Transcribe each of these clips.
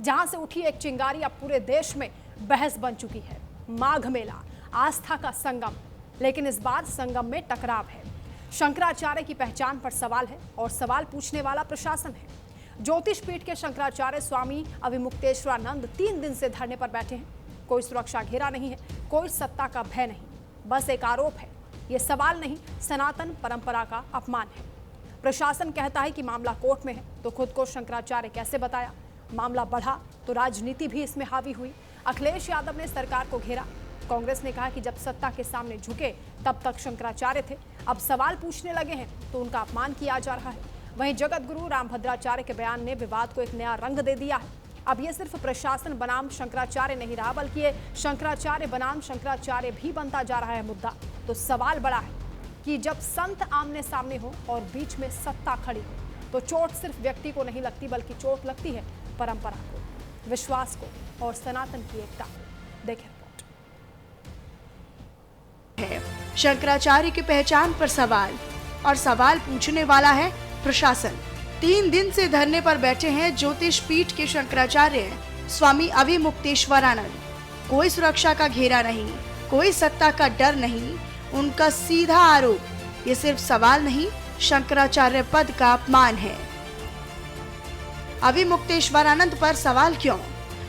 जहां से उठी एक चिंगारी अब पूरे देश में बहस बन चुकी है। माघ मेला आस्था का संगम, लेकिन इस बार संगम में टकराव है। शंकराचार्य की पहचान पर सवाल है और सवाल पूछने वाला प्रशासन है। ज्योतिष पीठ के शंकराचार्य स्वामी अविमुक्तेश्वरानंद 3 दिन से धरने पर बैठे हैं। कोई सुरक्षा घेरा नहीं है, कोई सत्ता का भय नहीं, बस एक आरोप है। ये सवाल नहीं, सनातन परंपरा का अपमान है। प्रशासन कहता है कि मामला कोर्ट में है, तो खुद को शंकराचार्य कैसे बताया? मामला बढ़ा तो राजनीति भी इसमें हावी हुई। अखिलेश यादव ने सरकार को घेरा। कांग्रेस ने कहा कि जब सत्ता के सामने झुके तब तक शंकराचार्य थे, अब सवाल पूछने लगे हैं तो उनका अपमान किया जा रहा है। वहीं जगत गुरु रामभद्राचार्य के बयान ने विवाद को एक नया रंग दे दिया है। अब ये सिर्फ प्रशासन बनाम शंकराचार्य नहीं रहा, बल्कि ये शंकराचार्य बनाम शंकराचार्य भी बनता जा रहा है मुद्दा। तो सवाल बड़ा है कि जब संत आमने सामने हो और बीच में सत्ता खड़ी हो तो चोट सिर्फ व्यक्ति को नहीं लगती, बल्कि चोट लगती है परंपरा को, विश्वास को और सनातन की एकता को। देखें रिपोर्ट। शंकराचार्य की पहचान पर सवाल और सवाल पूछने वाला है प्रशासन। 3 दिन से धरने पर बैठे हैं ज्योतिष पीठ के शंकराचार्य स्वामी अविमुक्तेश्वरानंद। कोई सुरक्षा का घेरा नहीं, कोई सत्ता का डर नहीं, उनका सीधा आरोप ये सिर्फ सवाल नहीं, शंकराचार्य पद का अपमान है। अविमुक्तेश्वरानंद पर सवाल क्यों?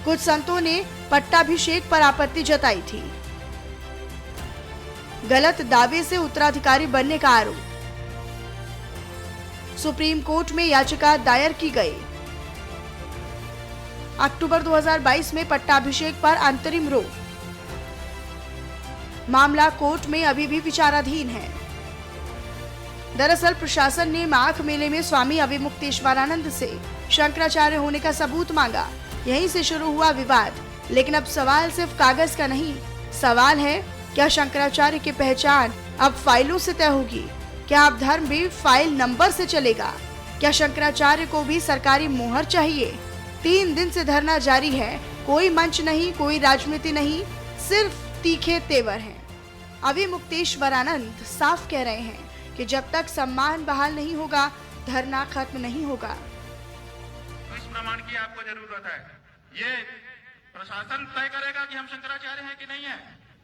कुछ संतों ने पट्टाभिषेक पर आपत्ति जताई थी। गलत दावे से उत्तराधिकारी बनने का आरोप। सुप्रीम कोर्ट में याचिका दायर की गई। अक्टूबर 2022 में पट्टाभिषेक पर अंतरिम रोक। मामला कोर्ट में अभी भी विचाराधीन है। दरअसल प्रशासन ने माघ मेले में स्वामी अविमुक्तेश्वरानंद से शंकराचार्य होने का सबूत मांगा। यहीं से शुरू हुआ विवाद। लेकिन अब सवाल सिर्फ कागज का नहीं, सवाल है क्या शंकराचार्य की पहचान अब फाइलों से तय होगी? क्या अब धर्म भी फाइल नंबर से चलेगा? क्या शंकराचार्य को भी सरकारी मोहर चाहिए? 3 दिन से धरना जारी है। कोई मंच नहीं, कोई राजनीति नहीं, सिर्फ तीखे तेवर हैं। अविमुक्तेश्वरानंद साफ कह रहे हैं कि जब तक सम्मान बहाल नहीं होगा, धरना खत्म नहीं होगा। इस प्रमाण की आपको जरूरत है। ये प्रशासन तय करेगा कि हम शंकराचार्य हैं कि नहीं है।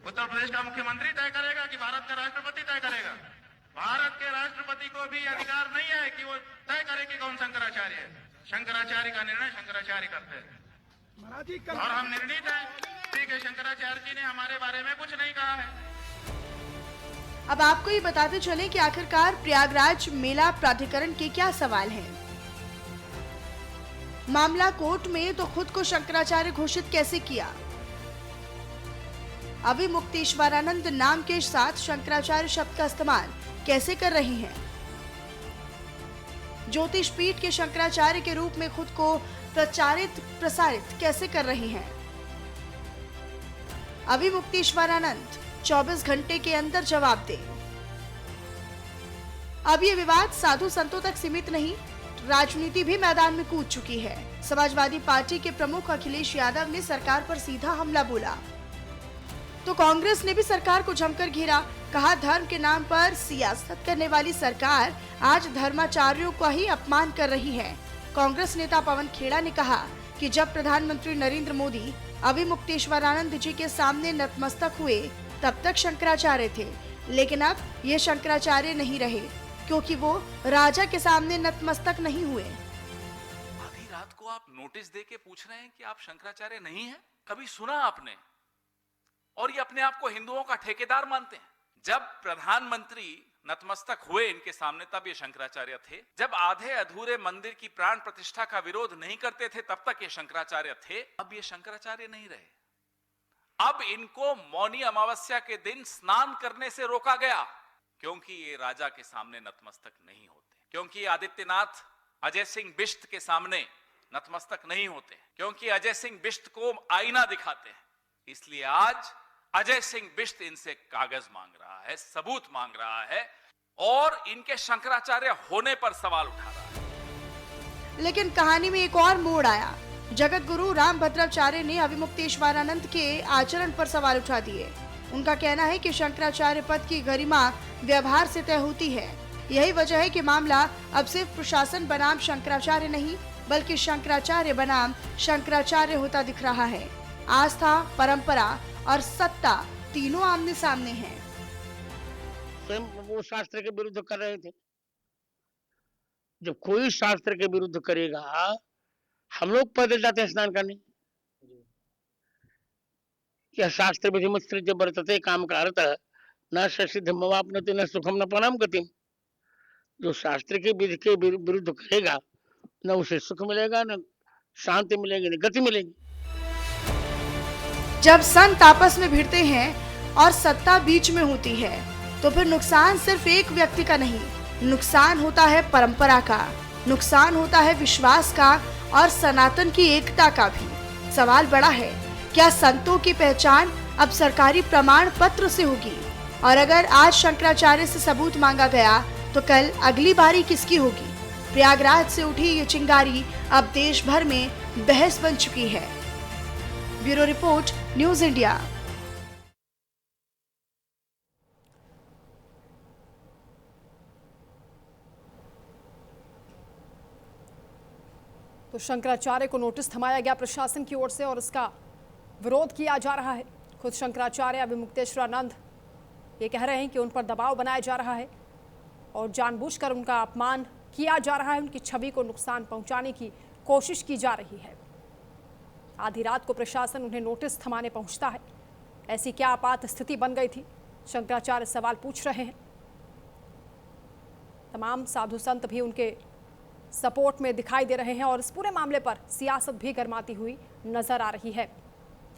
उत्तर प्रदेश का मुख्यमंत्री तय करेगा कि भारत का राष्ट्रपति तय करेगा। भारत के राष्ट्रपति को भी अधिकार नहीं है कि वो तय करे कि कौन शंकराचार्य है। शंकराचार्य का निर्णय शंकराचार्य करते हैं और हम निर्णित हैं कि शंकराचार्य जी ने हमारे बारे में कुछ नहीं कहा है। अब आपको ये बताते चलें कि आखिरकार प्रयागराज मेला प्राधिकरण के क्या सवाल हैं। मामला कोर्ट में तो खुद को शंकराचार्य घोषित कैसे किया? अविमुक्तेश्वरानंद नाम के साथ शंकराचार्य शब्द का इस्तेमाल कैसे कर रही हैं? ज्योतिष पीठ के शंकराचार्य के रूप में खुद को प्रसारित कैसे कर रही हैं? अविमुक्तेश्वरानंद 24 घंटे के अंदर जवाब दें। अब ये विवाद साधु संतों तक सीमित नहीं, राजनीति भी मैदान में कूद चुकी है। समाजवादी पार्टी के प्रमुख अखिलेश यादव ने सरकार पर सीधा हमला बोला, तो कांग्रेस ने भी सरकार को जमकर घेरा। कहा धर्म के नाम पर सियासत करने वाली सरकार आज धर्माचार्यों का ही अपमान कर रही है। कांग्रेस नेता पवन खेड़ा ने कहा कि जब प्रधानमंत्री नरेंद्र मोदी अविमुक्तेश्वरानंद जी के सामने नतमस्तक हुए तब तक शंकराचार्य थे, लेकिन अब ये शंकराचार्य नहीं रहे क्योंकि वो राजा के सामने नतमस्तक नहीं हुए। आधी रात को आप नोटिस देके पूछ रहे हैं कि आप शंकराचार्य नहीं हैं? कभी सुना आपने? और ये अपने आप को हिंदुओं का ठेकेदार मानते हैं। जब प्रधानमंत्री नतमस्तक हुए इनके सामने तब ये शंकराचार्य थे। जब आधे अधूरे मंदिर की प्राण प्रतिष्ठा का विरोध नहीं करते थे तब तक ये शंकराचार्य थे। अब ये शंकराचार्य नहीं रहे। अब इनको मौनी अमावस्या के दिन स्नान करने से रोका गया क्योंकि ये राजा के सामने नतमस्तक नहीं होते, क्योंकि आदित्यनाथ अजय सिंह बिष्ट के सामने नतमस्तक नहीं होते, क्योंकि अजय सिंह बिष्ट को आईना दिखाते हैं। इसलिए आज अजय सिंह बिष्ट इनसे कागज मांग रहा है, सबूत मांग रहा है और इनके शंकराचार्य होने पर सवाल उठा रहा है। लेकिन कहानी में एक और मोड़ आया। जगत गुरु रामभद्राचार्य ने अविमुक्तेश्वरानंद के आचरण पर सवाल उठा दिए। उनका कहना है कि शंकराचार्य पद की गरिमा व्यवहार से तय होती है। यही वजह है कि मामला अब सिर्फ प्रशासन बनाम शंकराचार्य नहीं, बल्कि शंकराचार्य बनाम शंकराचार्य होता दिख रहा है। आस्था, परंपरा और सत्ता तीनों आमने सामने हैं। स्वयं वो शास्त्र के विरुद्ध कर रहे थे। जब कोई शास्त्र के विरुद्ध करेगा, हम लोग पैदल जाते हैं स्नान करने। यह शास्त्र विधिमुत्सृज्य वर्तते काम कारतः न सिद्ध मवाप्नोति न सुखम न परम गतिम। जो शास्त्र के विधि के विरुद्ध करेगा, न उसे सुख मिलेगा, न शांति मिलेगी, न गति मिलेगी। जब संत आपस में भिड़ते हैं और सत्ता बीच में होती है, तो फिर नुकसान सिर्फ एक व्यक्ति का नहीं, नुकसान होता है परंपरा का, नुकसान होता है विश्वास का और सनातन की एकता का भी। सवाल बड़ा है, क्या संतों की पहचान अब सरकारी प्रमाण पत्र से होगी? और अगर आज शंकराचार्य से सबूत मांगा गया, तो कल अगली बारी किसकी होगी? प्रयागराज से उठी ये चिंगारी अब देश भर में बहस बन चुकी है। Bureau report, news India. तो शंकराचार्य को नोटिस थमाया गया प्रशासन की ओर से और इसका विरोध किया जा रहा है। खुद शंकराचार्य अभिमुक्तेश्वरानंद ये कह रहे हैं कि उन पर दबाव बनाया जा रहा है और जानबूझकर उनका अपमान किया जा रहा है, उनकी छवि को नुकसान पहुंचाने की कोशिश की जा रही है। आधी रात को प्रशासन उन्हें नोटिस थमाने पहुंचता है। ऐसी क्या आपात स्थिति बन गई थी? शंकराचार्य सवाल पूछ रहे हैं। तमाम साधु संत भी उनके सपोर्ट में दिखाई दे रहे हैं और इस पूरे मामले पर सियासत भी गरमाती हुई नजर आ रही है।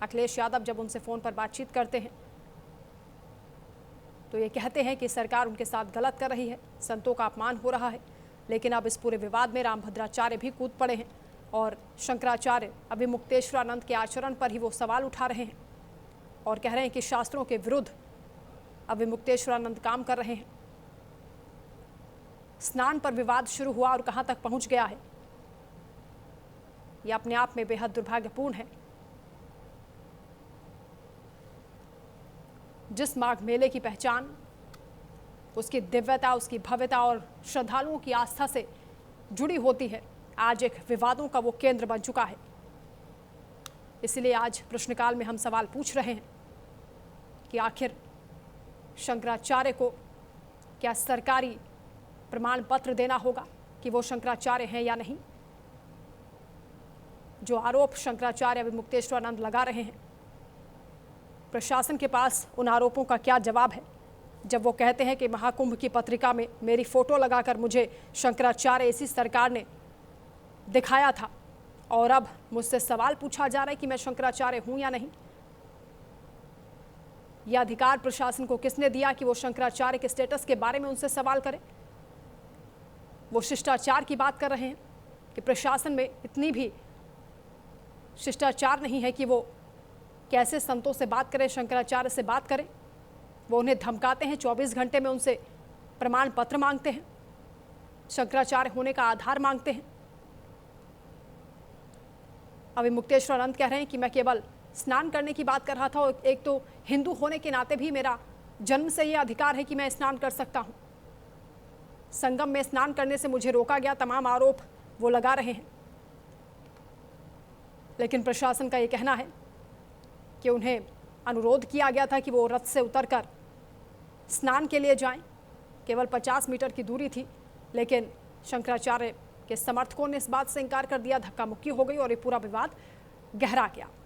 अखिलेश यादव जब उनसे फोन पर बातचीत करते हैं तो ये कहते हैं कि सरकार उनके साथ गलत कर रही है, संतों का अपमान हो रहा है। लेकिन अब इस पूरे विवाद में रामभद्राचार्य भी कूद पड़े हैं और शंकराचार्य अभिमुक्तेश्वरानंद के आचरण पर ही वो सवाल उठा रहे हैं और कह रहे हैं कि शास्त्रों के विरुद्ध अभिमुक्तेश्वरानंद काम कर रहे हैं। स्नान पर विवाद शुरू हुआ और कहां तक पहुंच गया है, यह अपने आप में बेहद दुर्भाग्यपूर्ण है। जिस माघ मेले की पहचान उसकी दिव्यता, उसकी भव्यता और श्रद्धालुओं की आस्था से जुड़ी होती है, आज एक विवादों का वो केंद्र बन चुका है। इसलिए आज प्रश्नकाल में हम सवाल पूछ रहे हैं कि आखिर शंकराचार्य को क्या सरकारी प्रमाण पत्र देना होगा कि वो शंकराचार्य हैं या नहीं? जो आरोप शंकराचार्य अभिमुक्तेश्वरानंद लगा रहे हैं, प्रशासन के पास उन आरोपों का क्या जवाब है? जब वो कहते हैं कि महाकुंभ की पत्रिका में मेरी फोटो लगाकर मुझे शंकराचार्य इसी सरकार ने दिखाया था और अब मुझसे सवाल पूछा जा रहा है कि मैं शंकराचार्य हूं या नहीं। यह अधिकार प्रशासन को किसने दिया कि वो शंकराचार्य के स्टेटस के बारे में उनसे सवाल करें? वो शिष्टाचार की बात कर रहे हैं कि प्रशासन में इतनी भी शिष्टाचार नहीं है कि वो कैसे संतों से बात करें, शंकराचार्य से बात करें। वो उन्हें धमकाते हैं, 24 घंटे में उनसे प्रमाण पत्र मांगते हैं, शंकराचार्य होने का आधार मांगते हैं। अभिमुक्तेश्वरानंद कह रहे हैं कि मैं केवल स्नान करने की बात कर रहा था और एक तो हिंदू होने के नाते भी मेरा जन्म से ये अधिकार है कि मैं स्नान कर सकता हूं। संगम में स्नान करने से मुझे रोका गया, तमाम आरोप वो लगा रहे हैं। लेकिन प्रशासन का ये कहना है कि उन्हें अनुरोध किया गया था कि वो रथ से उतरकर स्नान के लिए जाएं। केवल 50 मीटर की दूरी थी, लेकिन शंकराचार्य के समर्थकों ने इस बात से इनकार कर दिया। धक्का मुक्की हो गई और ये पूरा विवाद गहरा गया।